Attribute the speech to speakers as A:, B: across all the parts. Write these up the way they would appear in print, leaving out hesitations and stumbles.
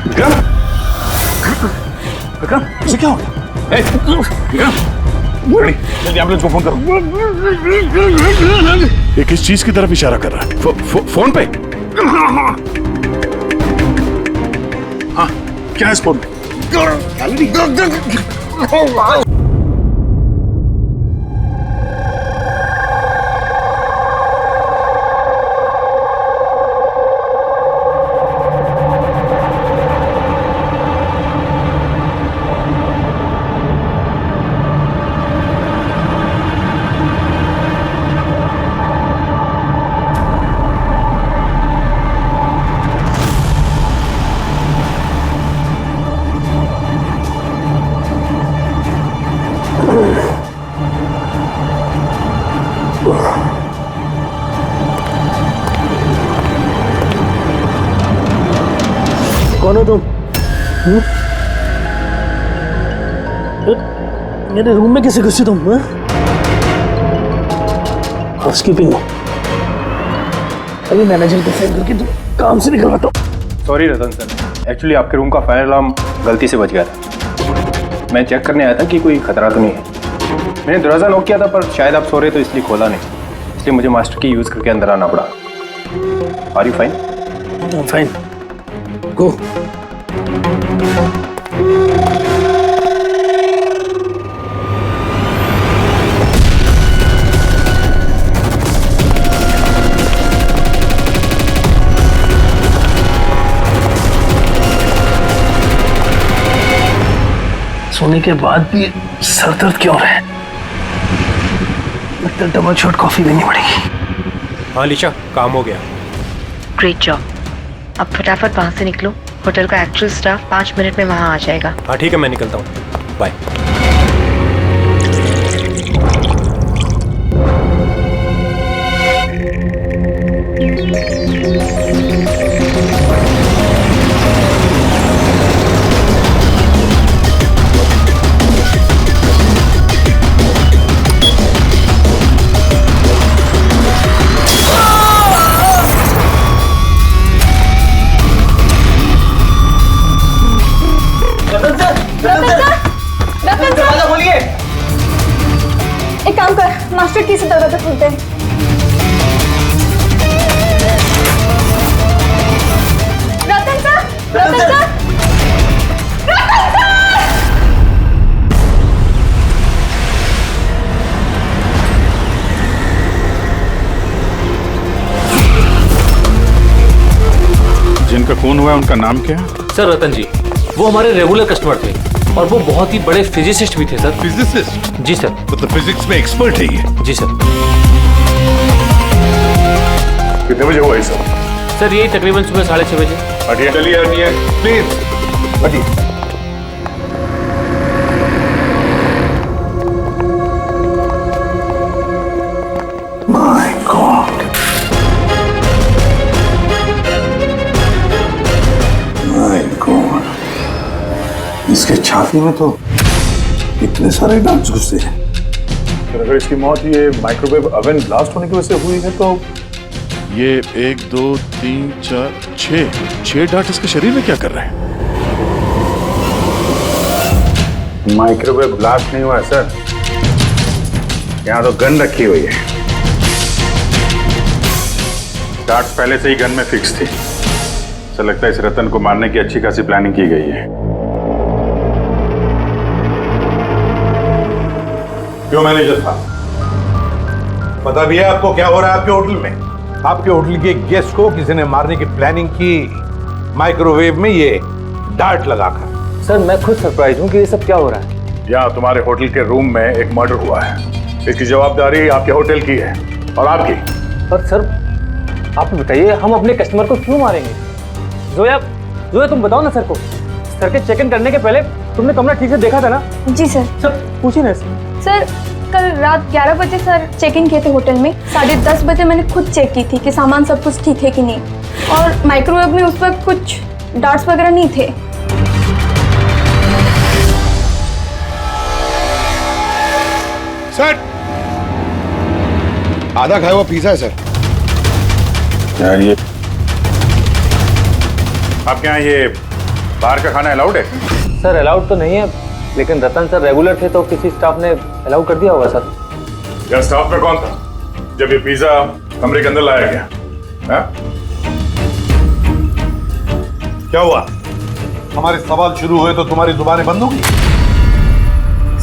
A: विक्रम, विक्रम, उसे क्या हो गया? विक्रम, जल्दी एम्बुलेंस को फोन करो।
B: ये किस चीज की तरफ इशारा कर रहा है?
A: फोन पे? हाँ, क्या है इस फोन पे?
C: कौन हो तुम? मेरे रूम में कैसे घुसे तुम? हाउसकीपिंग अभी मैनेजर को फोन करके तुम काम से निकलवाता हूँ।
D: सॉरी रतन सर, एक्चुअली आपके रूम का फायर अलार्म गलती से बज गया था। मैं चेक करने आया था कि कोई खतरा तो नहीं है। मैंने दरवाज़ा नॉक किया था पर शायद आप सो रहे तो इसलिए खोला नहीं, इसलिए मुझे मास्टर की यूज़ करके अंदर आना पड़ा। Are you fine?
C: Fine, go. सोने के बाद भी सर दर्द क्यों रहा है? लगता है डबल शॉट कॉफी लेनी पड़ेगी।
D: हाँ लिशा, काम हो गया।
E: Great job. अब फटाफट वहाँ से निकलो, होटल का एक्चुअल स्टाफ 5 मिनट में वहाँ आ जाएगा।
D: हाँ ठीक है, मैं निकलता हूँ, बाय।
F: एक काम कर, मास्टर की से दरवाजा खोलते हैं। रतन सर, रतन सर, रतन सर!
A: जिनका खून हुआ है उनका नाम क्या है?
G: सर रतन जी, वो हमारे रेगुलर कस्टमर थे और वो बहुत ही बड़े फिजिसिस्ट भी थे सर।
B: फिजिसिस्ट?
G: जी सर।
B: मतलब फिजिक्स में एक्सपर्ट है ये?
G: जी सर।
A: कितने बजे हुआ ये सब?
G: सर यही तकरीबन सुबह 6:30 बजे।
A: हटिए, चलिए हटिए, प्लीज हटिए।
B: माय गॉड, माय गॉड, इसके छाती में तो इतने सारे डार्ट्स घुसे हैं।
A: अगर इसकी मौत ये माइक्रोवेव ओवन ब्लास्ट होने की वजह से हुई है तो
B: ये 1 2 3 4 6 डार्ट इसके शरीर में क्या कर रहे हैं?
A: माइक्रोवेव ब्लास्ट नहीं हुआ है सर, यहाँ तो गन रखी हुई है। डार्ट्स पहले से ही गन में फिक्स थी। ऐसा लगता है इस रतन को मारने की अच्छी खासी प्लानिंग की गई है। क्यों मैनेजर साहब, पता भी है आपको क्या हो रहा है आपके होटल में?
H: आपके होटल के गेस्ट को किसी ने मारने की प्लानिंग की, माइक्रोवेव में ये डार्ट लगाकर।
G: सर मैं खुद सरप्राइज हूँ कि ये सब क्या हो रहा है।
A: यहाँ तुम्हारे होटल के रूम में एक मर्डर हुआ है, इसकी जवाबदारी आपके होटल की है और आपकी।
G: पर सर आप बताइए, हम अपने कस्टमर को क्यों मारेंगे? जोया, जोया तुम बताओ ना सर को। सर के चेक इन करने के पहले तुमने कमरा ठीक से देखा था ना?
F: जी सर।
G: सर पूछिए ना
F: सर, कल रात 11 बजे सर चेक इन किए थे होटल में। 10:30 बजे मैंने खुद चेक की थी कि सामान सब कुछ ठीक है कि नहीं, और माइक्रोवेव में उस वक्त कुछ डार्ट्स वगैरह नहीं थे।
B: सर, आधा खाया हुआ पिज़्ज़ा है सर।
A: यार ये आपके यहाँ ये बाहर का खाना अलाउड है?
G: सर अलाउड तो नहीं है, लेकिन रतन सर रेगुलर थे तो किसी स्टाफ ने अलाउ कर दिया होगा सर।
A: यार स्टाफ में कौन था जब ये पिज्जा कमरे के अंदर लाया गया? हाँ?
H: क्या हुआ? हमारे सवाल शुरू हुए तो तुम्हारी जुबानें बंद हो गई?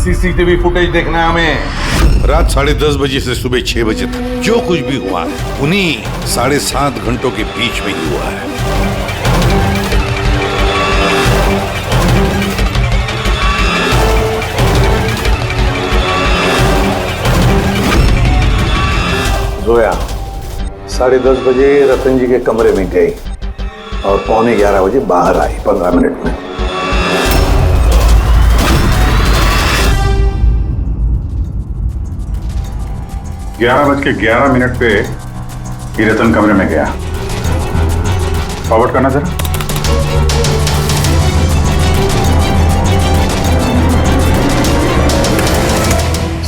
H: सीसीटीवी फुटेज देखना है हमें। रात 10:30 बजे से सुबह 6 बजे तक जो कुछ भी हुआ है उन्हीं 7.5 घंटों के बीच में ही हुआ है।
B: जोया 10:30 बजे रतन जी के कमरे में गई और 11:15 बजे बाहर आई 15 मिनट में।
A: ग्यारह बज के 11 मिनट पे ही रतन कमरे में गया। फॉरवर्ड करना जरा।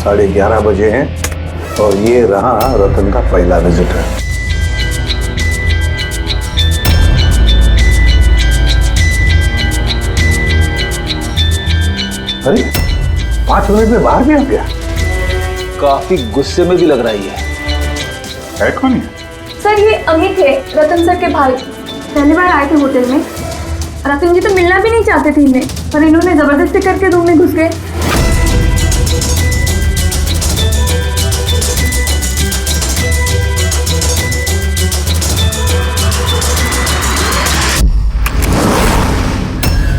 B: साढ़े 11 बजे हैं और ये रहा रतन का पहला विजिटर। अरे 5 मिनट में बाहर भी आ गया।
G: काफी गुस्से में भी लग रही
A: है कौन है?
F: सर ये अमित है, रतन सर के भाई। पहली बार आए थे होटल में। रतन जी तो मिलना भी नहीं चाहते थे इन्हें, पर इन्होंने जबरदस्ती करके रूम में घुस गए।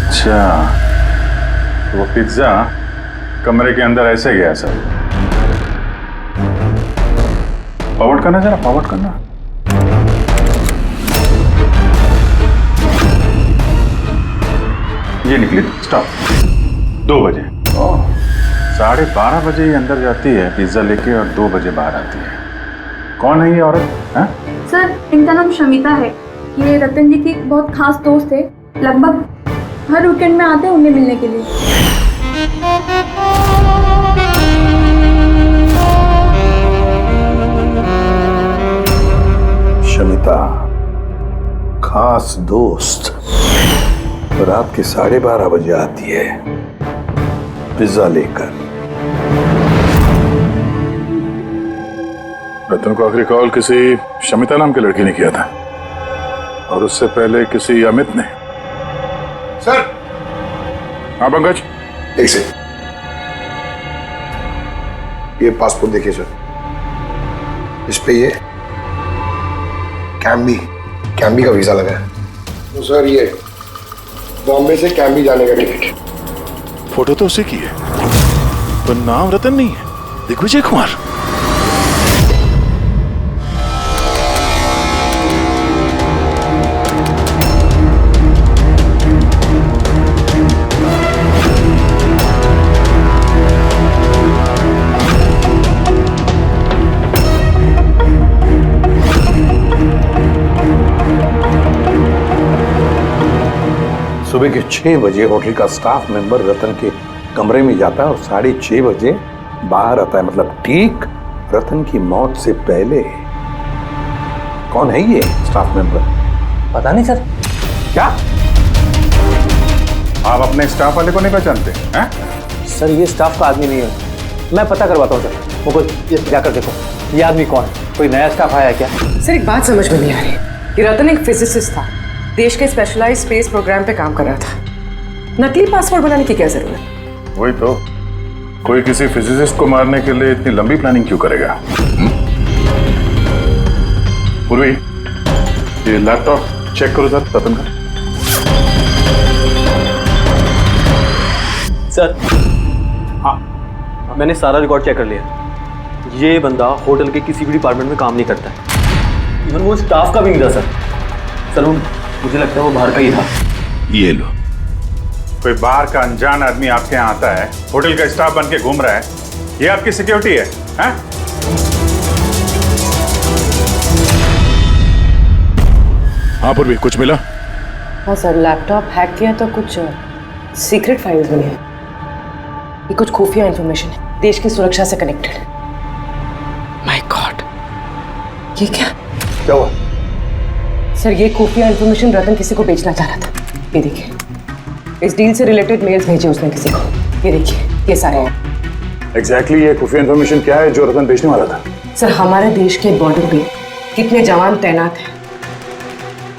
A: अच्छा, वो पिज्जा कमरे के अंदर ऐसे गया सर। फॉरवर्ड करना जरा, फॉरवर्ड करना। ये निकली स्टॉप 2 बजे। 12:30 बजे ही अंदर जाती है पिज्जा लेके और 2 बजे बाहर आती है। कौन है ये औरत? हाँ?
F: सर इनका नाम शमिता है। ये रतन जी की बहुत खास दोस्त है। लगभग हर वीकेंड में आते हैं उन्हें मिलने के लिए।
B: शमिता खास दोस्त रात के 12:30 बजे आती है पिज्जा लेकर।
A: रतन को आखिरी कॉल किसी शमिता नाम की लड़की ने किया था और उससे पहले किसी अमित ने।
B: सर।
A: हाँ पंकज।
I: एक से ये पासपोर्ट देखिए सर, इस पे ये कैम्बी का वीजा लगा है। तो सर ये बॉम्बे से कैम्बी जाने का टिकट।
A: फोटो तो उसी की है पर नाम रतन नहीं है, दिग्विजय कुमार।
B: सुबह के 6 बजे होटल का स्टाफ मेंबर रतन के कमरे में जाता है और 6:30 बजे बाहर आता है, मतलब ठीक रतन की मौत से पहले। कौन है ये स्टाफ मेंबर?
G: पता नहीं सर।
B: क्या
A: आप अपने स्टाफ वाले को नहीं पहचानते हैं?
G: सर ये स्टाफ का आदमी नहीं है, मैं पता करवाता हूँ सर। मुकुल ये जाकर देखो ये आदमी कौन है, कोई नया स्टाफ आया है क्या?
J: सर एक बात समझ में नहीं आ रही। ये रतन एक फिजिसिस्ट था, देश के स्पेशलाइज्ड स्पेस प्रोग्राम पे काम कर रहा था। नकली पासपोर्ट बनाने की क्या जरूरत?
A: वही तो, कोई किसी फिजिसिस्ट को मारने के लिए इतनी लंबी प्लानिंग क्यों करेगा? पूर्वी ये लैपटॉप चेक करो सर रतन का।
G: सर हाँ मैंने सारा रिकॉर्ड चेक कर लिया। ये बंदा होटल के किसी भी डिपार्टमेंट में काम नहीं करता है, इवन वो स्टाफ का भी नहीं था सर। मुझे लगता है वो बाहर का ही था।
H: ये लो।
A: कोई बाहर का अनजान आदमी आपके यहाँ आता है, होटल का स्टाफ बन के घूम रहा है, ये आपकी सिक्योरिटी है? हैं? हाँ पूर्वी कुछ मिला?
J: हाँ सर लैपटॉप हैक किया तो कुछ सीक्रेट फाइल्स मिली है। ये कुछ खुफिया इंफॉर्मेशन है देश की सुरक्षा से कनेक्टेड। माय गॉड ये क्या
B: हुआ?
J: सर ये खुफिया इंफॉर्मेशन रतन किसी को बेचना चाह रहा था। ये देखिए इस डील से रिलेटेड मेल्स भेजे उसने किसी को। ये देखिए, ये सारे हैं।
B: एग्जैक्टली ये खुफिया इन्फॉर्मेशन क्या है जो रतन बेचने वाला था?
J: सर, हमारे देश के बॉर्डर पे कितने जवान तैनात हैं,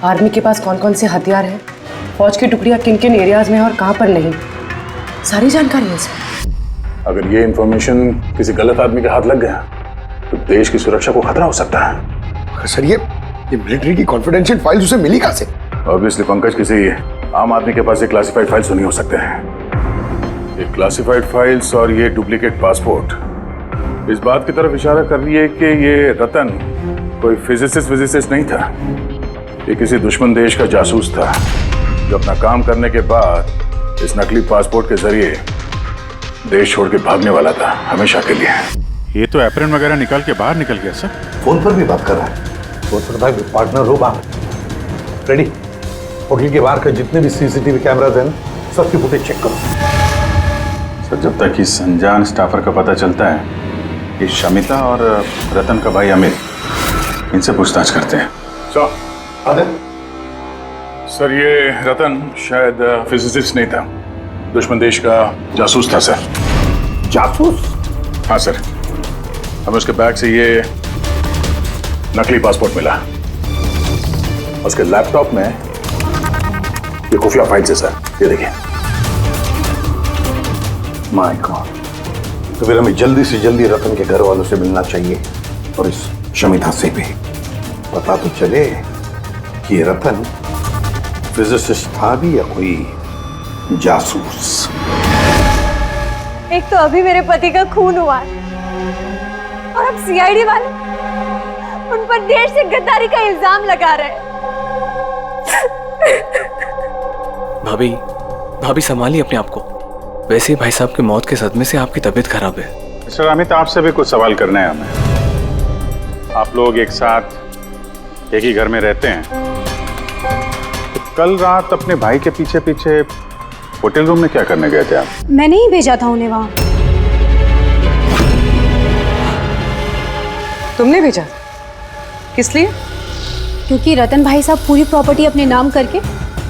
J: आर्मी के पास कौन कौन से हथियार हैं, फौज की टुकड़ियां किन किन एरियाज में और कहां पर नहीं, सारी जानकारी है इसमें।
B: अगर ये इन्फॉर्मेशन किसी गलत आदमी के हाथ लग गया तो देश की सुरक्षा को खतरा हो सकता है।
I: सर ये मिलिट्री की कॉन्फिडेंशियल फाइल्स उसे मिली कहां से?
B: ऑब्वियसली पंकज, किसी आम आदमी के पास ये क्लासिफाइड फाइल्स नहीं हो सकते हैं। ये क्लासिफाइड फाइल्स और ये डुप्लीकेट पासपोर्ट इस बात की तरफ इशारा कर रही है कि ये रतन कोई फिजिसिस्ट नहीं था। ये किसी दुश्मन देश का जासूस था जो अपना काम करने के बाद इस नकली पासपोर्ट के जरिए देश छोड़ के भागने वाला था हमेशा के लिए।
A: ये तो एप्रन वगैरह निकाल के बाहर निकल गया सर।
B: फोन पर भी बात कर रहा है। फोन पर भाई पार्टनर हो बात। रेडी? होटल के बाहर के जितने भी सीसीटीवी कैमराज हैं सबकी फुटेज चेक करो।
A: सर, जब तक इस अनजान स्टाफर का पता चलता है कि शमिता और रतन का भाई अमित, इनसे पूछताछ करते हैं। सर ये रतन शायद फिजिसिस्ट नहीं था, दुश्मन देश का जासूस था सर।
B: जासूस?
A: हाँ सर, हमें उसके बैग से ये नकली पासपोर्ट मिला।
B: उसके लैपटॉप में ये खुफिया फाइल्स है सर, ये देखिए। माय गॉड, तो फिर हमें जल्दी से जल्दी रतन के घर वालों से मिलना चाहिए और इस शमिता से भी पता तो चले कि ये रतन फिजिसिस्ट था भी या कोई जासूस।
F: एक तो अभी मेरे पति का खून हुआ है और अब सीआईडी वाले उन पर देश से गद्दारी का इल्जाम लगा रहे हैं।
G: भाभी संभालिए अपने आप को। वैसे ही भाई साहब की मौत के सदमे से आपकी तबीयत खराब है।
A: मिस्टर अमित, आपसे भी कुछ सवाल करने हैं हमें। आप लोग एक साथ एक ही घर में रहते हैं, तो कल रात अपने भाई के पीछे पीछे होटल रूम में क्या करने गए थे आप?
F: मैंने ही भेजा था उन्हें वहां।
J: तुमने भेजा? किस लिए?
F: क्योंकि रतन भाई साहब पूरी प्रॉपर्टी अपने नाम करके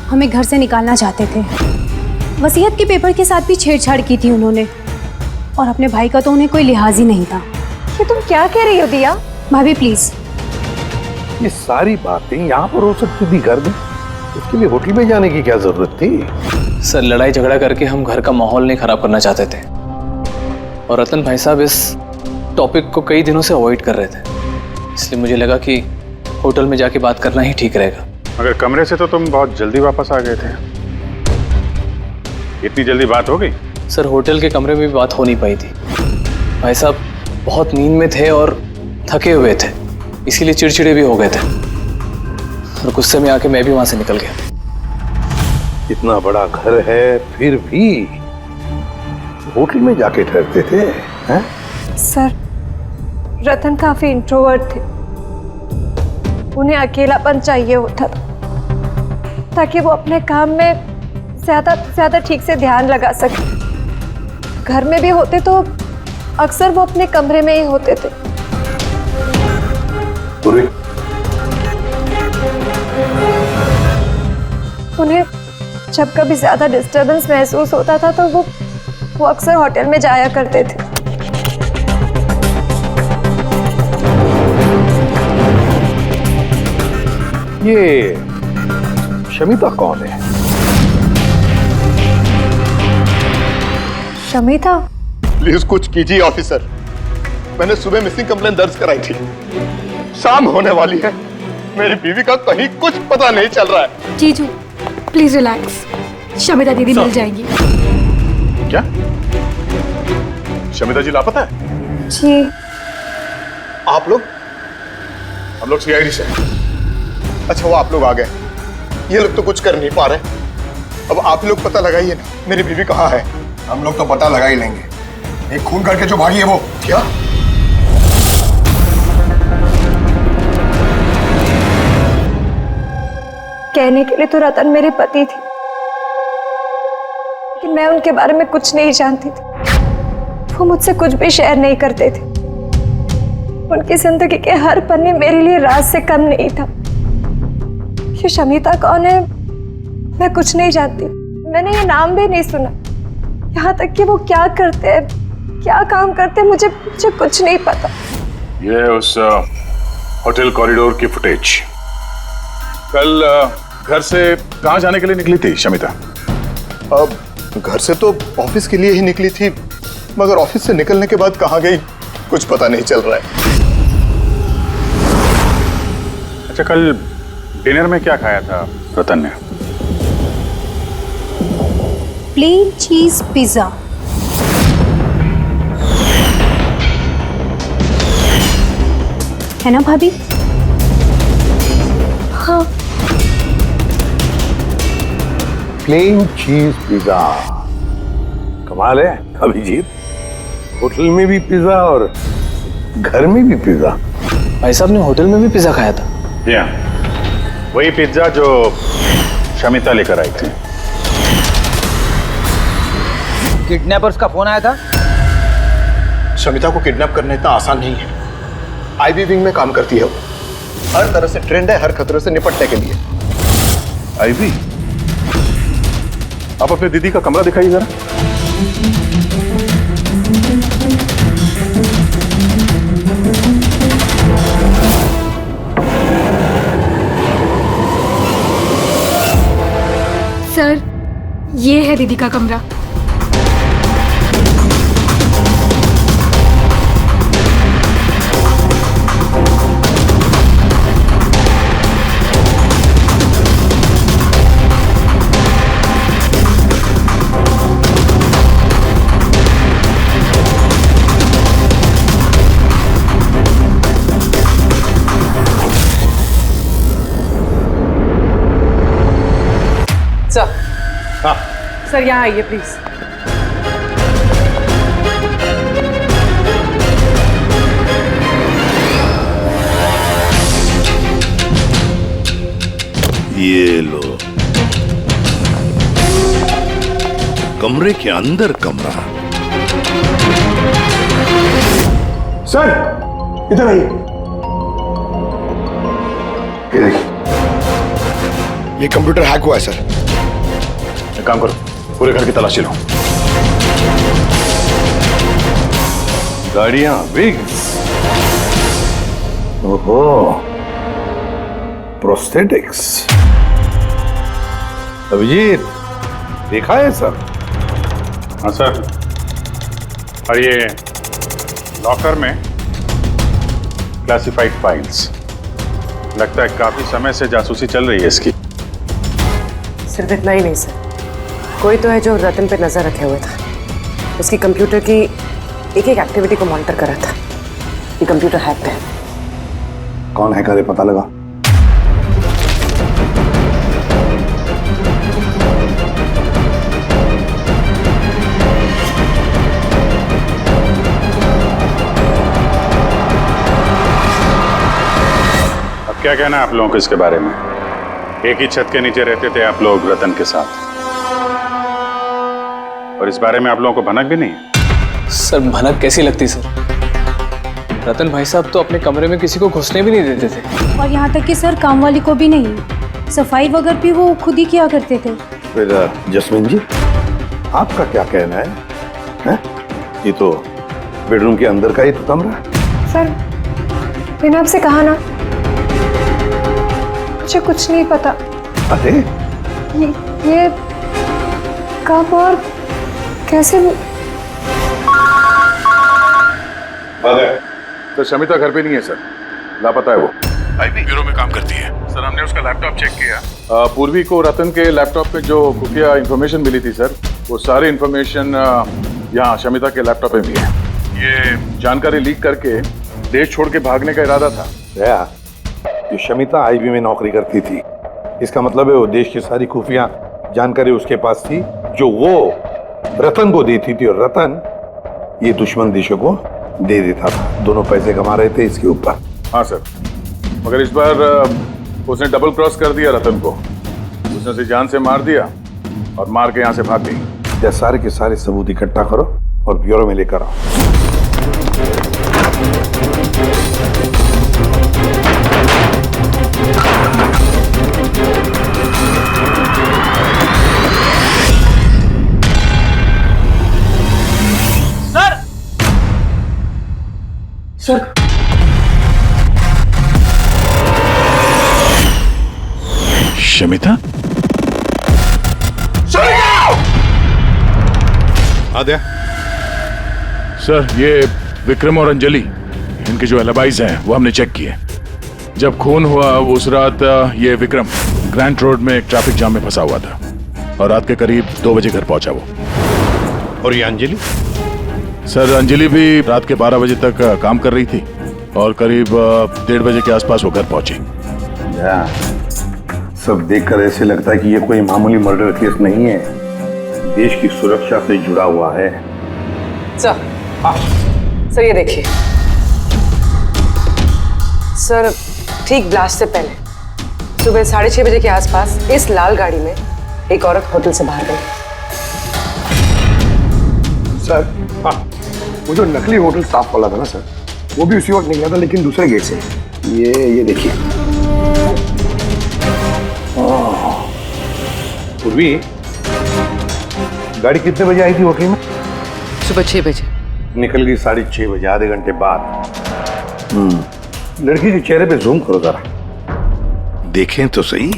F: हमें घर से निकालना चाहते थे। वसीयत के पेपर के साथ भी छेड़छाड़ की थी उन्होंने, और अपने भाई का तो उन्हें कोई लिहाज ही नहीं था। ये तुम क्या कह रही हो दिया? भाभी प्लीज।
B: ये सारी बातें यहाँ पर हो सकती थी घर में, उसके लिए होटल में जाने की क्या जरूरत थी?
G: सर, लड़ाई झगड़ा करके हम घर का माहौल नहीं खराब करना चाहते थे, और रतन भाई साहब इस टॉपिक को कई दिनों से अवॉइड कर रहे थे, इसलिए मुझे लगा कि होटल में जाके बात करना ही ठीक रहेगा।
A: मगर कमरे से तो तुम बहुत जल्दी वापस आ गए थे, इतनी जल्दी बात हो गई?
G: सर, होटल के कमरे में भी बात हो नहीं पाई थी। भाई साहब बहुत नींद में थे और थके हुए थे, इसीलिए चिड़चिड़े भी हो गए थे, और गुस्से में आके मैं भी वहां से निकल गया।
B: इतना बड़ा घर है फिर भी होटल में जाके ठहरते थे हैं?
F: सर, रतन काफी इंट्रोवर्ट थे, उन्हें अकेलापन चाहिए होता था ताकि वो अपने काम में ज्यादा ठीक से ध्यान लगा सके। घर में भी होते तो अक्सर वो अपने कमरे में ही होते थे। उन्हें जब कभी ज्यादा डिस्टरबेंस महसूस होता था तो वो अक्सर होटल में जाया करते थे।
B: ये शमिता कौन है?
F: शमिता?
I: प्लीज कुछ कीजिए ऑफिसर। मैंने सुबह मिसिंग कंप्लेंट दर्ज कराई थी, शाम होने वाली है, मेरी बीवी का कहीं कुछ पता नहीं चल रहा है।
F: जीजू प्लीज रिलैक्स, शमिता दीदी मिल जाएगी।
A: क्या शमिता जी लापता है?
F: जी।
I: आप लोग?
A: हम लोग सीआईडी से।
I: अच्छा, वो आप लोग आ गए। ये लोग तो कुछ कर नहीं पा रहे। अब आप लोग पता लगाइए ना, मेरी बीवी कहाँ है। हम लोग तो पता लगा ही लेंगे। एक खून करके जो भागी है वो। क्या?
F: कहने के लिए तो रतन मेरे पति थे, लेकिन मैं उनके बारे में कुछ नहीं जानती थी। वो मुझसे कुछ भी शेयर नहीं करते थे। उनकी जिंदगी के हर पन्ने मेरे लिए राज से कम नहीं था। ये शमिता कौन है मैं कुछ नहीं जानती। मैंने ये नाम भी नहीं सुना। यहाँ तक कि वो क्या करते हैं, क्या काम करते हैं, मुझे कुछ नहीं पता।
A: ये उस होटल कॉरिडोर की फुटेज। कल घर से कहाँ जाने के लिए निकली थी शमिता?
I: अब घर से तो ऑफिस के लिए ही निकली थी, मगर ऑफिस से निकलने के बाद कहाँ गई कुछ पता नहीं चल रहा है।
A: अच्छा, कल डिनर में क्या खाया था रतन ने?
K: प्लेन चीज पिज्जा। है ना भाभी?
F: हाँ।
B: प्लेन चीज पिज्जा, कमाल है अभिजीत। होटल में भी पिज्जा और घर में भी पिज्जा।
C: भाई साहब ने होटल में भी पिज्जा खाया था?
A: वही पिज्जा जो शमिता लेकर आई थी।
C: किडनैपर्स का फोन आया था?
I: शमिता को किडनैप करना इतना आसान नहीं है। आईबी विंग में काम करती है वो। हर तरह से ट्रेंड है हर खतरे से निपटने के लिए।
A: आईवी, आप अपने दीदी का कमरा दिखाइए जरा।
K: सर, ये है दीदी का कमरा।
J: सर, सर यहाँ आइए प्लीज।
H: ये लो, कमरे के अंदर कमरा।
I: सर इधर आइए। ये कंप्यूटर हैक हुआ है सर।
A: एक काम करो, पूरे घर की तलाशी लो। गाड़ियां, विग्स।
B: ओहो, प्रोस्थेटिक्स। अभिजीत, देखा है सर?
A: हाँ सर। और ये लॉकर में क्लासिफाइड फाइल्स। लगता है काफी समय से जासूसी चल रही है इसकी।
J: सिर्फ इतना ही नहीं सर, कोई तो है जो रतन पे नजर रखे हुए था। उसकी कंप्यूटर की एक एक एक्टिविटी को मॉनिटर कर रहा था। ये कंप्यूटर हैक है।
B: कौन है करे पता लगा?
A: अब क्या कहना है आप लोगों को इसके बारे में? एक ही छत के नीचे रहते थे आप लोग रतन के साथ, और इस बारे में आप लोगों को भनक भी नहीं है?
C: सर, भनक कैसी लगती सर? रतन भाई साहब तो अपने कमरे में किसी को घुसने भी नहीं देते थे।
K: और यहाँ तक कि सर काम वाली को भी नहीं, सफाई वगैरह भी वो खुद ही किया करते थे।
B: फिर जसमीन जी, आपका क्या कहना है? हैं? ये तो बेडरूम के अंदर का ही तो कमरा है।
F: सर, मैंने आपसे कहा ना, मुझे कुछ नहीं पता।
B: अरे
F: ये कब और कैसे?
A: तो शमिता घर पे नहीं है सर, लापता है वो। आईबी ब्यूरो में काम करती है सर। हमने उसका लैपटॉप चेक किया। पूर्वी को रतन के लैपटॉप पे जो खुफिया इंफॉर्मेशन मिली थी सर, वो सारी इंफॉर्मेशन यहाँ शमिता के लैपटॉप पे भी है। ये जानकारी लीक करके देश छोड़ के भागने का इरादा था।
B: दया, ये शमिता आईबी में नौकरी करती थी, इसका मतलब है वो देश की सारी खुफिया जानकारी उसके पास थी, जो वो रतन को देती थी, और रतन ये दुश्मन देशों को दे देता था। दोनों पैसे कमा रहे थे इसके ऊपर।
A: हाँ सर, मगर इस बार उसने डबल क्रॉस कर दिया रतन को। उसने उसे जान से मार दिया और मार के यहाँ से भाग गई।
B: या सारे के सारे सबूत इकट्ठा करो और ब्यूरो में लेकर आओ।
H: शमिता? आद्या,
A: सर, ये विक्रम और अंजलि, इनके जो एलिबाइज हैं वो हमने चेक किए। जब खून हुआ उस रात ये विक्रम ग्रैंड रोड में एक ट्रैफिक जाम में फंसा हुआ था और रात के करीब 2 बजे घर पहुंचा वो।
H: और ये अंजलि?
A: सर, अंजलि भी रात के 12 बजे तक काम कर रही थी और करीब 1:30 बजे के आसपास वो घर पहुंची।
B: सब देखकर ऐसे लगता है कि ये कोई मामूली मर्डर केस नहीं है, देश की सुरक्षा से जुड़ा हुआ है।
J: सर ये देखिए सर, ठीक ब्लास्ट से पहले सुबह 6:30 बजे के आसपास इस लाल गाड़ी में एक औरत होटल से बाहर गई।
I: सर, वो जो नकली होटल स्टाफ वाला था ना सर, वो भी उसी वक्त निकला था, लेकिन दूसरे गेट से। ये देखिए।
B: पूर्वी, गाड़ी कितने बजे आई थी होटल में?
J: सुबह 6 बजे।
B: निकल गई 6:30 बजे, आधे घंटे बाद। लड़की के चेहरे पे जूम करो जरा,
H: देखें तो सही।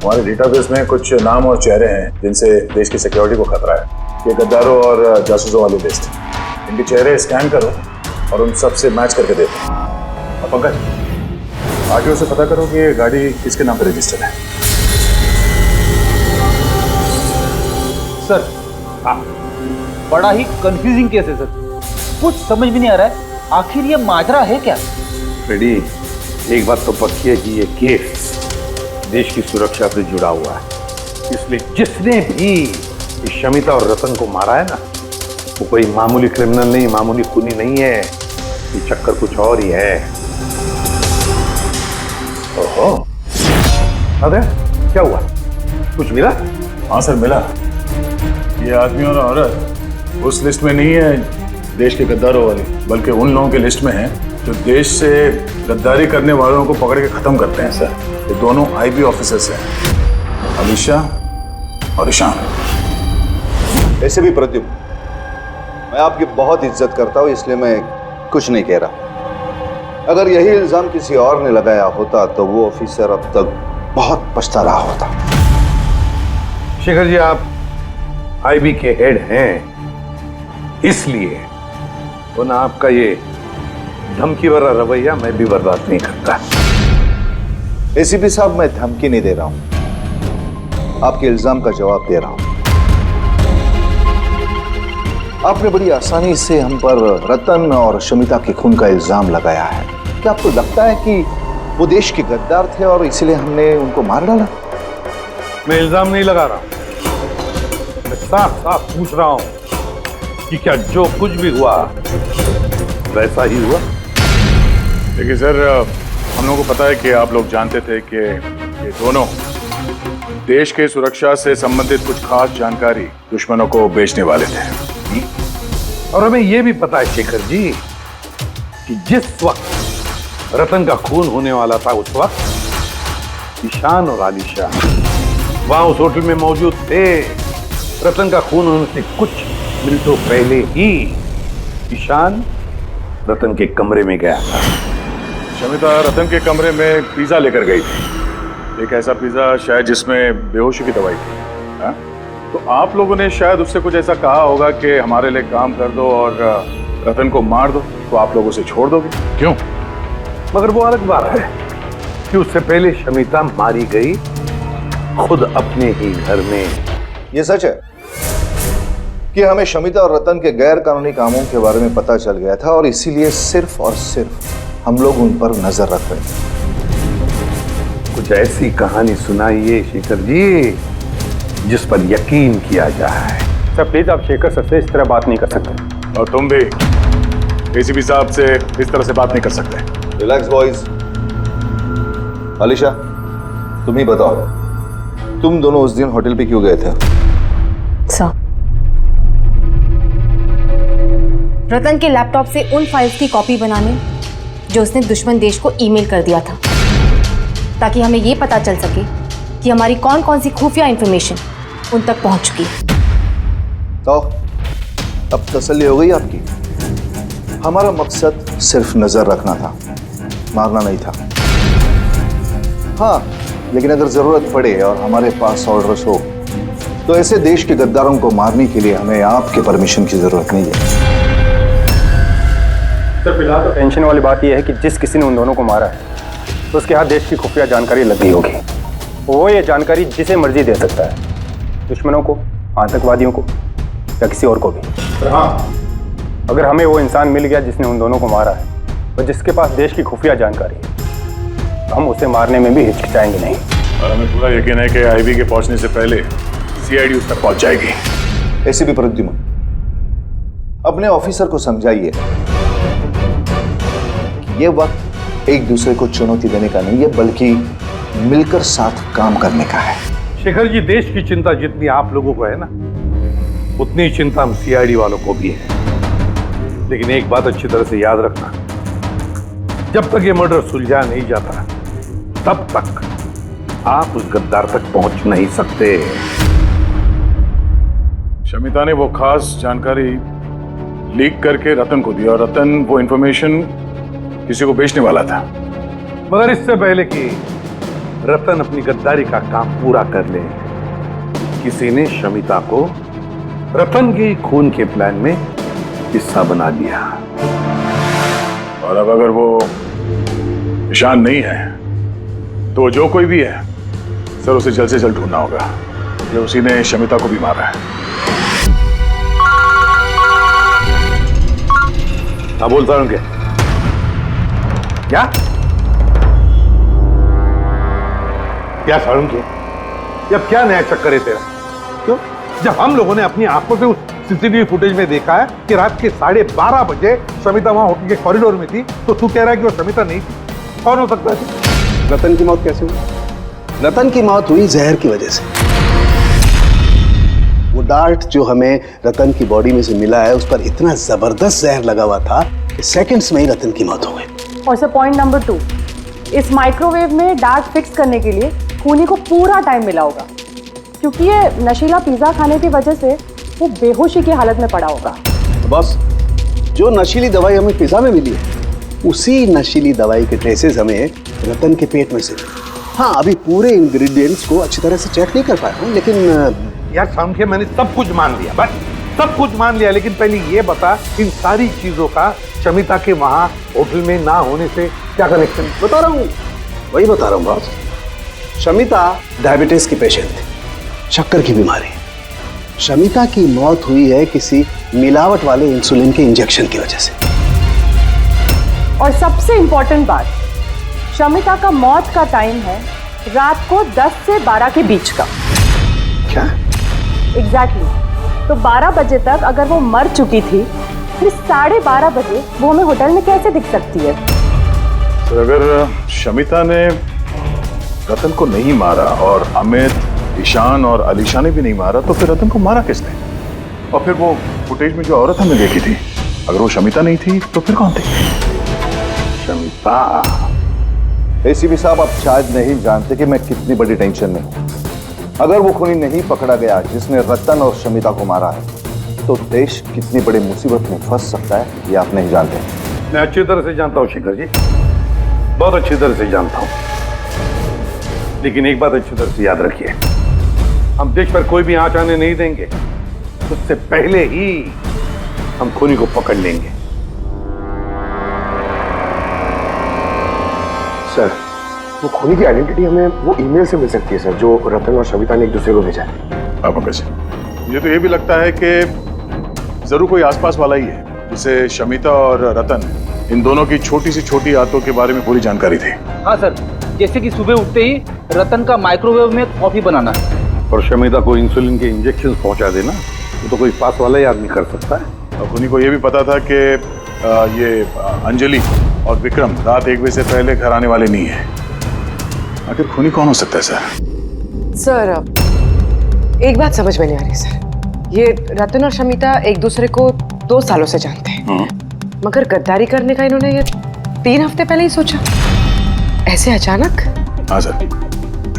A: हमारे डेटाबेस में कुछ नाम और चेहरे हैं जिनसे देश की सिक्योरिटी को खतरा है। ये गद्दारों और जासूसों वाली लिस्ट। इनके चेहरे स्कैन करो और उन सब से मैच करके देखो। और पंकज, आरटीओ से पता करो कि ये गाड़ी किसके नाम पर रजिस्टर्ड है।
G: सर, बड़ा ही कंफ्यूजिंग केस है सर, कुछ समझ में नहीं आ रहा है आखिर ये माजरा है क्या।
B: फ्रेडी, एक बात तो पक्की है कि ये केस देश की सुरक्षा से जुड़ा हुआ है, इसलिए जिसने भी इस शमिता और रतन को मारा है ना, वो कोई मामूली क्रिमिनल नहीं, मामूली खूनी नहीं है। ये चक्कर कुछ और ही है। ओहो, अरे क्या हुआ, कुछ मिला?
A: हाँ सर, मिला। ये आदमी और औरत उस लिस्ट में नहीं है देश के गद्दारों वाली, बल्कि उन लोगों की लिस्ट में है जो देश से गद्दारी करने वालों को पकड़ के खत्म करते हैं सर। ये दोनों आईबी ऑफिसर्स हैं, अलीशा और ईशान।
L: ऐसे भी प्रद्युम्न, मैं आपकी बहुत इज्जत करता हूँ, इसलिए मैं कुछ नहीं कह रहा। अगर यही इल्जाम किसी और ने लगाया होता तो वो ऑफिसर अब तक बहुत पछता रहा होता।
B: शेखर जी, आप आईबी के हेड हैं, इसलिए तो ना आपका ये धमकी भरा रवैया मैं भी बर्दाश्त नहीं करता।
L: एसीपी साहब, मैं धमकी नहीं दे रहा हूं, आपके इल्जाम का जवाब दे रहा हूं। आपने बड़ी आसानी से हम पर रतन और शमिता के खून का इल्जाम लगाया है। क्या आपको लगता है कि वो देश के गद्दार थे और इसीलिए हमने उनको मार डाला?
B: मैं इल्जाम नहीं लगा रहा, मैं साफ साफ पूछ रहा हूं कि क्या जो कुछ भी हुआ वैसा ही हुआ?
A: देखिए सर, हम लोगों को पता है कि आप लोग जानते थे कि ये दोनों देश के सुरक्षा से संबंधित कुछ खास जानकारी दुश्मनों को बेचने वाले थे।
B: और हमें यह भी पता है शेखर जी कि जिस वक्त रतन का खून होने वाला था, उस वक्त ईशान और आलिशा वहां उस होटल में मौजूद थे। रतन का खून होने से कुछ मिनटों पहले ही ईशान रतन के कमरे में गया था।
A: शमिता रतन के कमरे में पिज्जा लेकर गई थी, एक ऐसा पिज्जा शायद जिसमें बेहोशी की दवाई थी। हा? तो आप लोगों ने शायद उससे कुछ ऐसा कहा होगा कि हमारे लिए काम कर दो और रतन को मार दो, तो आप लोग उसे छोड़ दोगे। क्यों?
B: मगर वो अलग बात है कि उससे पहले शमिता मारी गई खुद अपने ही घर में।
L: ये सच है कि हमें शमिता और रतन के गैर कानूनी कामों के बारे में पता चल गया था और इसीलिए सिर्फ और सिर्फ हम लोग उन पर नजर रख रहे थे।
B: कुछ ऐसी कहानी सुनाइए शेखर जी जिस पर यकीन किया जाए।
D: सर प्लीज, आप शेखर सर से इस तरह बात नहीं कर सकते।
A: और तुम भी एसीपी साहब से इस तरह से बात नहीं कर सकते।
L: Relax boys. अलीशा, तुम ही बताओ, तुम दोनों उस दिन होटल पे क्यों गए थे?
K: रतन के लैपटॉप से उन फाइल्स की कॉपी बनाने जो उसने दुश्मन देश को ईमेल कर दिया था, ताकि हमें ये पता चल सके कि हमारी कौन कौन सी खुफिया इंफॉर्मेशन उन तक पहुंच चुकी है।
L: तो अब तसल्ली हो गई आपकी? हमारा मकसद सिर्फ नजर रखना था, मारना नहीं था। हाँ, लेकिन अगर जरूरत पड़े और हमारे पास ऑर्डर्स हो तो ऐसे देश के गद्दारों को मारने के लिए हमें आपके परमिशन की जरूरत नहीं है।
D: सर फिलहाल तो टेंशन वाली बात यह है कि जिस किसी ने उन दोनों को मारा है तो उसके हाथ देश की खुफिया जानकारी लग गई होगी। वो ये जानकारी जिसे मर्जी दे सकता है, दुश्मनों को, आतंकवादियों को या किसी और को भी। हाँ, अगर हमें वो इंसान मिल गया जिसने उन दोनों को मारा है और जिसके पास देश की खुफिया जानकारी है, तो हम उसे मारने में भी हिचकिचाएंगे नहीं।
A: और हमें पूरा यकीन है कि आईबी के पहुंचने से पहले सीआईडी उस तक पहुंच जाएगी।
L: एसीपी प्रद्युम्न, अपने ऑफिसर को समझाइए कि ये वक्त एक दूसरे को चुनौती देने का नहीं है, बल्कि मिलकर साथ काम करने का है।
B: शेखर जी, देश की चिंता जितनी आप लोगों को है ना, उतनी चिंता हम सीआईडी वालों को भी है। लेकिन एक बात अच्छी तरह से याद रखना, जब तक ये मर्डर सुलझा नहीं जाता तब तक आप उस गद्दार तक पहुंच नहीं सकते।
A: शमिता ने वो खास जानकारी लीक करके रतन को दी और रतन वो इंफॉर्मेशन किसी को बेचने वाला था।
B: मगर इससे पहले कि रतन अपनी गद्दारी का काम पूरा कर ले, किसी ने शमिता को रतन के खून के प्लान में हिस्सा बना लिया।
A: और अब अगर वो निशान नहीं है तो जो कोई भी है सर, उसे जल्द से जल्द ढूंढना होगा। ये उसी ने शमिता को भी मारा है।
B: हाँ, बोलता हूं क्या क्या सारुण के, अब क्या नया चक्कर है तेरा? क्यों? जब हम लोगों ने अपनी आंखों से उस सीसीटीवी फुटेज में देखा है कि रात के 12:30 बजे शमिता वहां होटल के कॉरिडोर में थी, तो तू कह रहा है कि वो शमिता नहीं थी? कौन हो सकता है?
M: रतन की मौत कैसे हुई? रतन की मौत हुई जहर की वजह से। वो डार्ट जो हमें रतन की बॉडी में से मिला है, उस पर इतना जबरदस्त जहर लगा हुआ था कि सेकंड्स में ही रतन की मौत हो गई।
J: और सर पॉइंट नंबर 2, इस माइक्रोवेव में डार्ट फिक्स करने के लिए खूनी को पूरा टाइम मिला होगा, क्योंकि ये नशीला पिज्जा खाने की वजह से वो बेहोशी की हालत में पड़ा होगा।
M: बस जो नशीली दवाई हमें पिज्जा में मिली है, उसी नशीली दवाई के ट्रेसेस हमें रतन के पेट में से मिले। हाँ, अभी पूरे इंग्रेडिएंट्स को अच्छी तरह से चेक नहीं कर पाया हूँ, लेकिन
B: यार सामने मैंने सब कुछ मान लिया, बस सब कुछ मान लिया, लेकिन पहले ये बता, इन सारी चीजों का शमिता के वहां होटल में ना होने से क्या कनेक्शन?
M: बता रहा हूँ, वही बता रहा हूँ बॉस। शमिता डायबिटीज की पेशेंट थी, शक्कर की बीमारी। शमिता की मौत हुई है किसी मिलावट वाले इंसुलिन के इंजेक्शन की वजह से।
J: और सबसे इंपॉर्टेंट बात, शमिता का मौत का टाइम है रात को 10 से 12 के बीच का।
M: क्या?
J: एग्जैक्टली। तो 12 बजे तक अगर वो मर चुकी थी, फिर 12:30 बजे वो हमें होटल में कैसे दिख सकती है?
A: तो अगर शमिता ने रतन को नहीं मारा और अमित, ईशान और अलीशा ने भी नहीं मारा, तो फिर रतन को मारा किसने? और फिर वो फुटेज में जो औरत हमने देखी थी, अगर वो शमिता नहीं थी तो फिर कौन थी?
B: शमिता।
L: एसीपी साहब, आप शायद नहीं जानते कि मैं कितनी बड़ी टेंशन में हूं। अगर वो खूनी नहीं पकड़ा गया जिसने रतन और शमिता को मारा है, तो देश कितनी बड़ी मुसीबत में फंस सकता है, ये आप नहीं जानते।
B: मैं अच्छी तरह से जानता हूँ शेखर जी, बहुत अच्छी तरह से जानता हूँ। लेकिन एक बात अच्छी तरह से याद रखिए, हम देश पर कोई भी आंच आने नहीं देंगे, उससे पहले ही हम खूनी को पकड़ लेंगे।
M: सर, वो खूनी की आइडेंटिटी हमें वो ईमेल से मिल सकती है सर, जो रतन और शमिता ने एक दूसरे को भेजा है।
A: अब कैसे? मुझे तो ये भी लगता है कि जरूर कोई आसपास वाला ही है, जिसे शमिता और रतन, इन दोनों की छोटी से छोटी आदतों के बारे में पूरी जानकारी थी।
C: हाँ सर, जैसे कि सुबह उठते ही रतन का माइक्रोवेव में कॉफी बनाना है
B: और शमिता को इंसुलिन के इंजेक्शन पहुंचा देना, वो तो कोई पास वाला ही आदमी कर सकता है।
A: और खूनी को ये भी पता था कि ये अंजलि और विक्रम रात 1 बजे से पहले घर आने वाले नहीं है। आखिर खूनी कौन हो सकता है सर?
J: सर, एक बात समझ में नहीं आ रही सर। ये रतन और शमिता एक दूसरे को 2 सालों से जानते हैं, मगर गद्दारी करने का इन्होंने ये 3 हफ्ते पहले ही सोचा, ऐसे अचानक?
A: हाँ सर,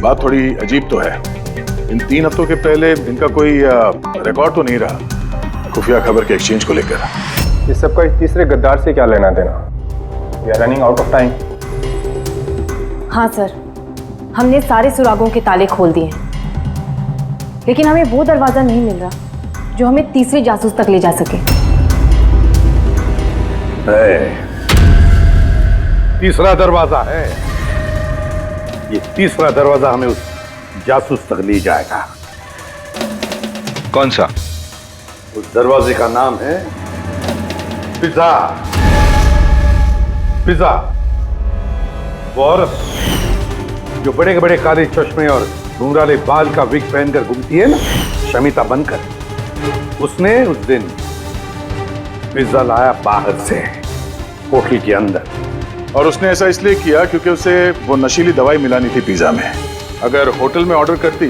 A: बात थोड़ी अजीब तो है। इन 3 हफ्तों के पहले इनका कोई रिकॉर्ड तो नहीं रहा खुफिया खबर के एक्सचेंज को लेकर।
D: इस सबका इस तीसरे गद्दार से क्या लेना देना? We are running out of time.
K: हाँ सर, हमने सारे सुरागों के ताले खोल दिए हैं, लेकिन हमें वो दरवाजा नहीं मिल रहा जो हमें तीसरे जासूस तक ले जा सके।
B: तीसरा दरवाजा है। ये तीसरा दरवाजा हमें उस जासूस तक ले जाएगा।
H: कौन सा?
B: उस दरवाजे का नाम है पिज़्ज़ा। पिज़्ज़ा वो औरत जो बड़े बड़े काले चश्मे और घुंघराले बाल का विग पहनकर घूमती है ना, शमिता बनकर, उसने उस दिन पिज़्ज़ा लाया बाहर से होटल के अंदर।
A: और उसने ऐसा इसलिए किया क्योंकि उसे वो नशीली दवाई मिलानी थी पिज़्ज़ा में। अगर होटल में ऑर्डर करती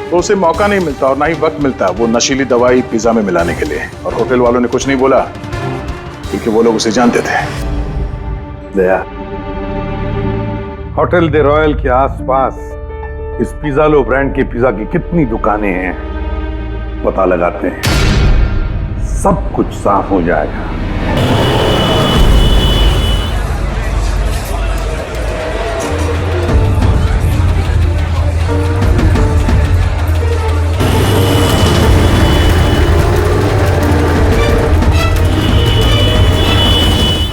A: तो उसे मौका नहीं मिलता और ना ही वक्त मिलता वो नशीली दवाई पिज़्ज़ा में मिलाने के लिए। और होटल वालों ने कुछ नहीं बोला क्योंकि वो लोग उसे जानते थे।
B: दया, होटल दे रॉयल के आसपास इस पिज़्ज़ालो ब्रांड के पिज़्ज़ा की कितनी दुकानें हैं पता लगाते हैं, सब कुछ साफ हो जाएगा।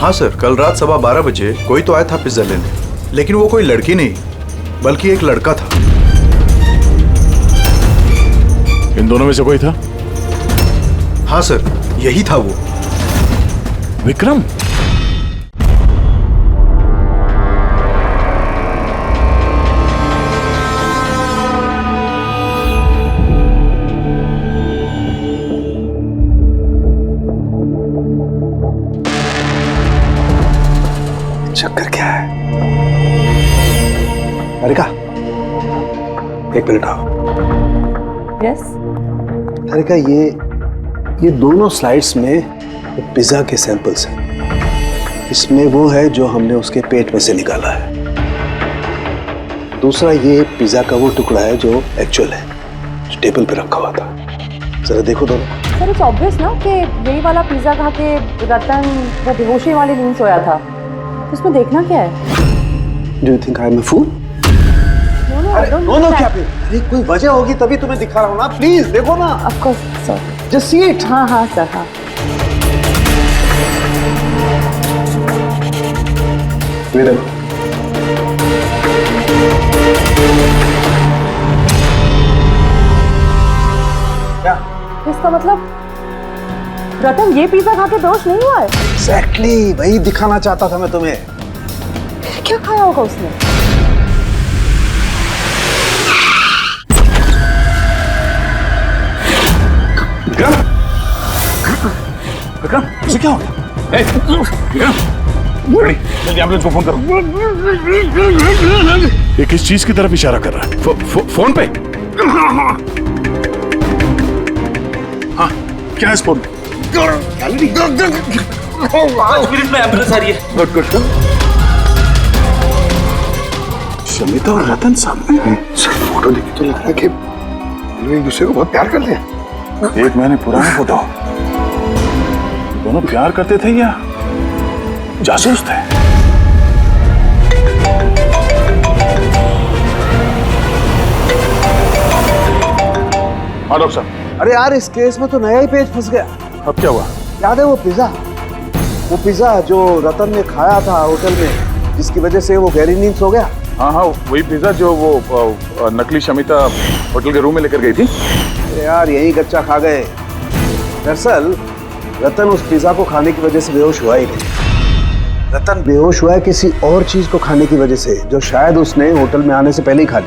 N: हाँ सर, कल रात 12:15 बजे कोई तो आया था पिज्जा लेने, लेकिन वो कोई लड़की नहीं बल्कि एक लड़का था।
A: इन दोनों में से कोई था?
N: हाँ सर, यही था वो।
A: विक्रम?
M: चक्कर क्या है? हरिका, एक मिनट आओ।
F: यस।
M: हरिका, ये दोनों स्लाइड्स में पिज्जा के सैंपल्स हैं। इसमें वो है जो हमने उसके पेट में से निकाला है। दूसरा ये पिज्जा का वो टुकड़ा है जो एक्चुअल है, जो टेबल पे रखा हुआ था। जरा देखो दोनों।
F: सर, इट्स ऑब्वियस ना कि यही वाला पिज्जा खा के रतन वो बेहोशी वाली नींद सोया था। उसमें देखना क्या है?
M: Do you think I am a fool? No क्या फिर? अरे कोई वजह होगी तभी तुम्हें दिखा रहा हूँ ना। प्लीज देखो ना।
F: Of course, sir.
M: Just see it.
F: हाँ हाँ सर, हाँ।
M: ये देखो। क्या?
F: इसका मतलब रतन ये पिज्जा खा के दोष नहीं हुआ है?
M: Exactly, वही दिखाना चाहता था मैं तुम्हें।
F: क्या खाया होगा उसने?
B: विक्रम, विक्रम, उसे क्या हो गया? जल्दी एम्बुलेंस को फोन करो।
A: ये किस चीज की तरफ इशारा कर रहा है?
B: फोन पे?
A: हाँ, क्या है इस फोन पे?
G: 5 मिनट में एम्बुलेंस आ रही है।
B: Good good good.
I: शमिता और रतन सामने हैं। सिर्फ फोटो देखी तो लग रहा है कि लोग एक दूसरे को बहुत प्यार करते हैं।
A: 1 महीने पुराना फोटो। दोनों प्यार करते थे या जासूस थे? हाँ डॉक्टर साहब।
M: अरे यार, इस केस में तो नया ही पेज फंस गया।
A: अब क्या हुआ?
M: याद है वो पिज्जा जो रतन ने खाया था होटल में, जिसकी वजह से वो गहरी नींद सो गया।
A: हाँ हाँ, वही पिज्जा जो वो नकली शमिता होटल के रूम में लेकर गई थी।
M: यार यही गच्चा खा गए। दरअसल रतन उस पिज्जा को खाने की वजह से बेहोश हुआ ही नहीं। रतन बेहोश हुआ है किसी और चीज को खाने की वजह से, जो शायद उसने होटल में आने से पहले ही खा ली।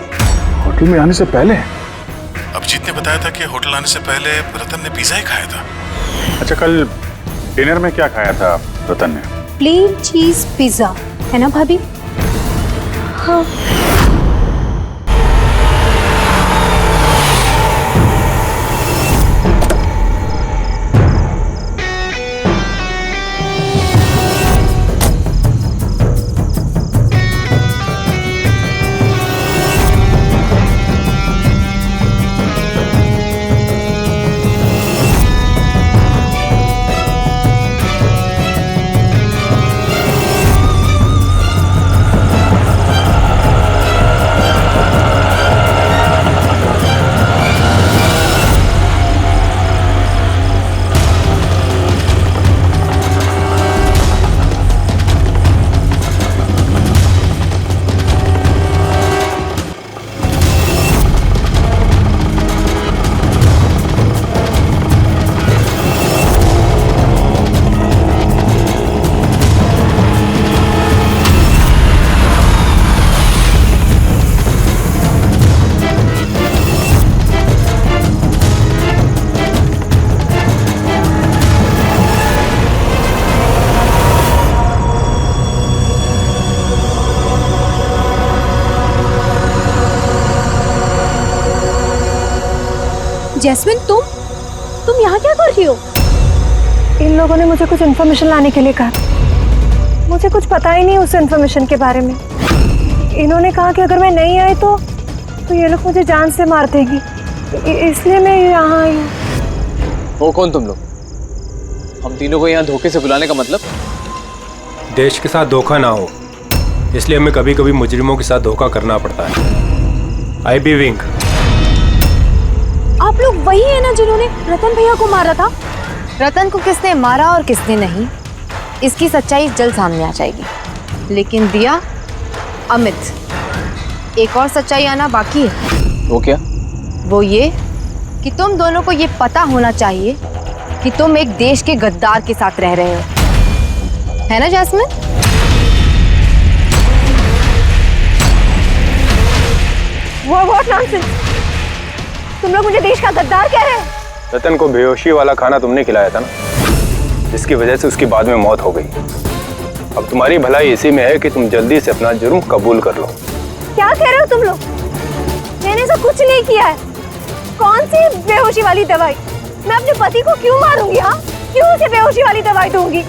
A: होटल में आने से पहले?
H: अभिजीत ने बताया था कि होटल आने से पहले रतन ने पिज्जा ही खाया था।
A: अच्छा, कल डिनर में क्या खाया था रतन ने?
K: प्लेन चीज पिज्जा, है ना भाभी? हाँ। जैस्मिन, तुम यहाँ क्या कर रही हो?
F: इन लोगों ने मुझे कुछ इन्फॉर्मेशन लाने के लिए कहा। मुझे कुछ पता ही नहीं उस इन्फॉर्मेशन के बारे में। इन्होंने कहा कि अगर मैं नहीं आई तो ये लोग मुझे जान से मार देगी, इसलिए मैं यहाँ आई हूँ।
C: वो कौन तुम लोग? हम तीनों को यहाँ धोखे से बुलाने का मतलब?
D: देश के साथ धोखा ना हो, इसलिए हमें कभी कभी मुजरिमों के साथ धोखा करना पड़ता है। आई बी विंक।
K: आप लोग वही है ना जिन्होंने रतन भैया को मारा था? रतन को किसने मारा और किसने नहीं, इसकी सच्चाई जल्द सामने आ जाएगी। लेकिन दिया, अमित, एक और सच्चाई आना बाकी है।
C: वो क्या?
K: वो ये कि तुम दोनों को ये पता होना चाहिए कि तुम एक देश के गद्दार के साथ रह रहे हो, है ना जैस्मिन?
F: What nonsense! तुम लोग मुझे देश का गद्दार कह रहे हैं?
D: रतन को बेहोशी वाला खाना तुमने खिलाया था ना, जिसकी वजह से उसकी बाद में मौत हो गई। अब तुम्हारी भलाई इसी में है कि तुम जल्दी से अपना जुर्म कबूल कर लो।
F: क्या कह रहे हो तुम लोग? मैंने तो कुछ नहीं किया है। कौन सी बेहोशी वाली दवाई? मैं अपने पति को क्यों मारूंगी? हाँ, क्यों उसे बेहोशी वाली दवाई दूंगी?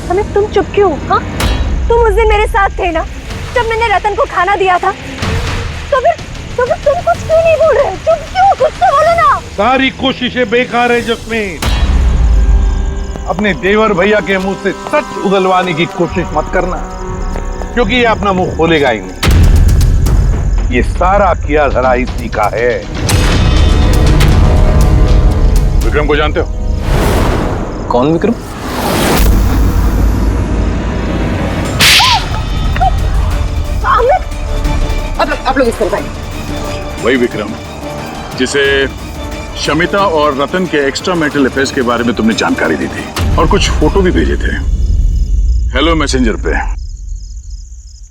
F: हमें तुम चुप क्यों? हाँ, तुम उस दिन मेरे साथ थे ना जब मैंने रतन को खाना दिया था? तो फिर तुम कुछ क्यों नहीं बोल रहे? चुप क्यों? कुछ तो बोलो ना।
H: सारी कोशिशें बेकार है जस्मीन। अपने देवर भैया के मुंह से सच उगलवाने की कोशिश मत करना, क्योंकि ये अपना मुंह खोलेगा ही नहीं। ये सारा किया धरा इसी का है।
A: विक्रम को जानते हो?
C: कौन विक्रम?
J: आप लोग इस तरफ आइए।
A: वही विक्रम जिसे शमिता और रतन के एक्स्ट्रा मैरिटल अफेयर्स के बारे में तुमने जानकारी दी थी और कुछ फोटो भी भेजे थे हेलो मैसेंजर पे।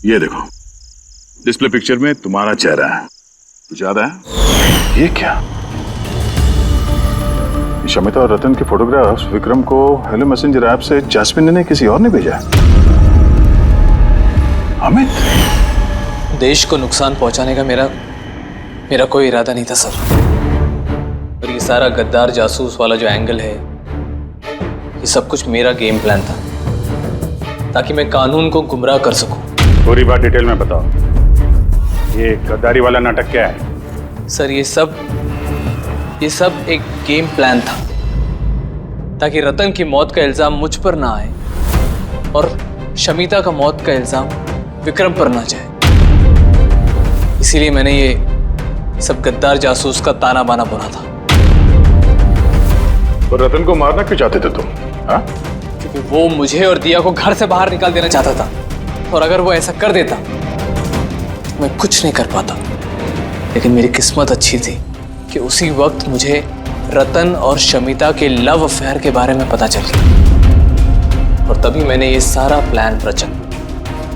A: ये देखो, डिस्प्ले पिक्चर में तुम्हारा चेहरा है। कुछ याद है? ये क्या? शमिता और रतन के फोटोग्राफ्स विक्रम को हेलो मैसेंजर ऐप से जैस्मिन ने किसी और ने भेजा। अमित,
C: देश को नुकसान पहुंचाने का मेरा कोई इरादा नहीं था सर। और ये सारा गद्दार जासूस वाला जो एंगल है, ये सब कुछ मेरा गेम प्लान था, ताकि मैं कानून को गुमराह कर सकूं।
A: पूरी बात डिटेल में बताओ। ये गद्दारी वाला नाटक क्या है?
C: सर ये सब एक गेम प्लान था, ताकि रतन की मौत का इल्जाम मुझ पर ना आए और शमिता का मौत का इल्जाम विक्रम पर ना जाए। इसीलिए मैंने ये सब गद्दार जासूस का ताना बाना बुना था।
A: तो रतन को मारना क्यों चाहते थे तुम? हाँ?
C: क्योंकि वो मुझे और दिया को घर से बाहर निकाल देना चाहता था, और अगर वो ऐसा कर देता तो मैं कुछ नहीं कर पाता। लेकिन मेरी किस्मत अच्छी थी कि उसी वक्त मुझे रतन और शमिता के लव अफेयर के बारे में पता चल गया, और तभी मैंने ये सारा प्लान रचा।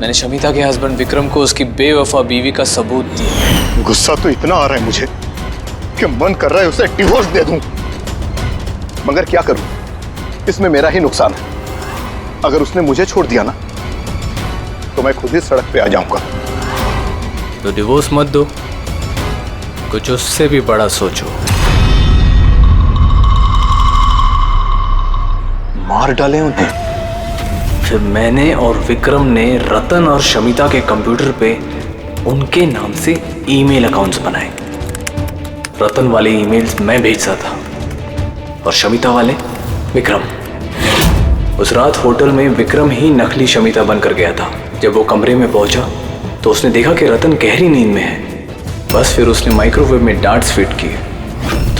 C: मैंने शमिता के हस्बैंड विक्रम को उसकी बेवफा बीवी का सबूत दिया।
I: गुस्सा तो इतना आ रहा है मुझे कि मन कर रहा है उसे डिवोर्स दे दूं, मगर क्या करूं? इसमें मेरा ही नुकसान है। अगर उसने मुझे छोड़ दिया ना तो मैं खुद ही सड़क पे आ जाऊंगा।
C: तो डिवोर्स मत दो, कुछ उससे भी बड़ा सोचो।
I: मार डाले उन्हें।
C: फिर मैंने और विक्रम ने रतन और शमिता के कंप्यूटर पे उनके नाम से ईमेल अकाउंट्स बनाए। रतन वाले ईमेल्स मैं भेजता था और शमिता वाले विक्रम। उस रात होटल में विक्रम ही नकली शमिता बनकर गया था। जब वो कमरे में पहुंचा तो उसने देखा कि रतन गहरी नींद में है। बस फिर उसने माइक्रोवेव में डार्ट्स फिट किए,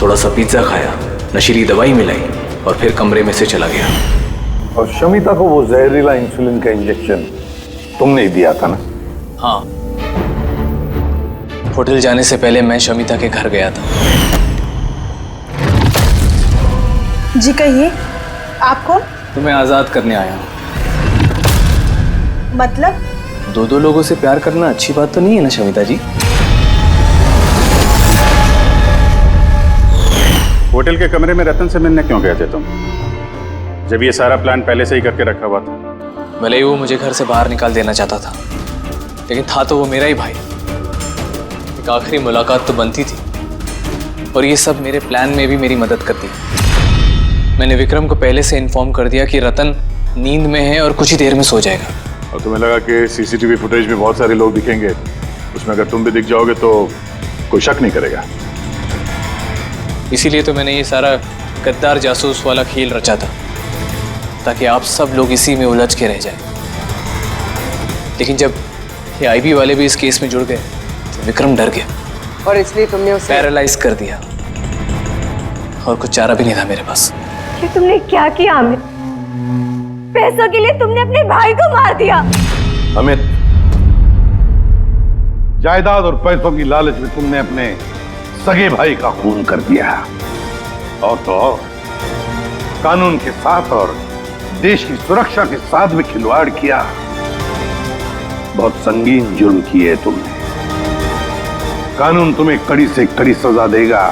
C: थोड़ा सा पिज्जा खाया, नशीली दवाई मिलाई और फिर कमरे में से चला गया।
B: और शमिता को वो जहरीला इंसुलिन का इंजेक्शन तुमने ही दिया था ना?
C: हाँ, होटल जाने से पहले मैं शमिता के घर गया था।
F: जी कहिए, आप कौन?
C: तो मैं आजाद करने आया हूँ।
F: मतलब?
C: दो लोगों से प्यार करना अच्छी बात तो नहीं है ना शमिता जी?
A: होटल के कमरे में रतन से मिलने क्यों गए थे तुम, जब ये सारा प्लान पहले से ही करके रखा हुआ था?
C: भले ही वो मुझे घर से बाहर निकाल देना चाहता था, लेकिन था तो वो मेरा ही भाई। एक आखिरी मुलाकात तो बनती थी, और ये सब मेरे प्लान में भी मेरी मदद करती है। मैंने विक्रम को पहले से इन्फॉर्म कर दिया कि रतन नींद में है और कुछ ही देर में सो जाएगा।
A: और तुम्हें लगा कि सीसीटीवी फुटेज में बहुत सारे लोग दिखेंगे, उसमें अगर तुम भी दिख जाओगे तो कोई शक नहीं करेगा।
C: इसीलिए तो मैंने ये सारा गद्दार जासूस वाला खेल रचा था, ताकि आप सब लोग इसी में उलझ के रह जाएं। लेकिन जब ये आईबी वाले भी इस केस में जुड़ गए तो विक्रम डर गया
J: और इसलिए तुमने उसे
C: पैरालाइज कर दिया, और कुछ चारा भी नहीं था मेरे पास।
F: ये तुमने क्या किया अमित? पैसों के लिए तुमने अपने भाई को मार दिया।
H: अमित, जायदाद और पैसों की लालच में तुमने अपने सगे भाई का खून कर दिया, और तो और कानून के साथ और देश की सुरक्षा के साथ भी खिलवाड़ किया। बहुत संगीन जुर्म किए तुमने। कानून तुम्हें कड़ी से कड़ी सजा देगा।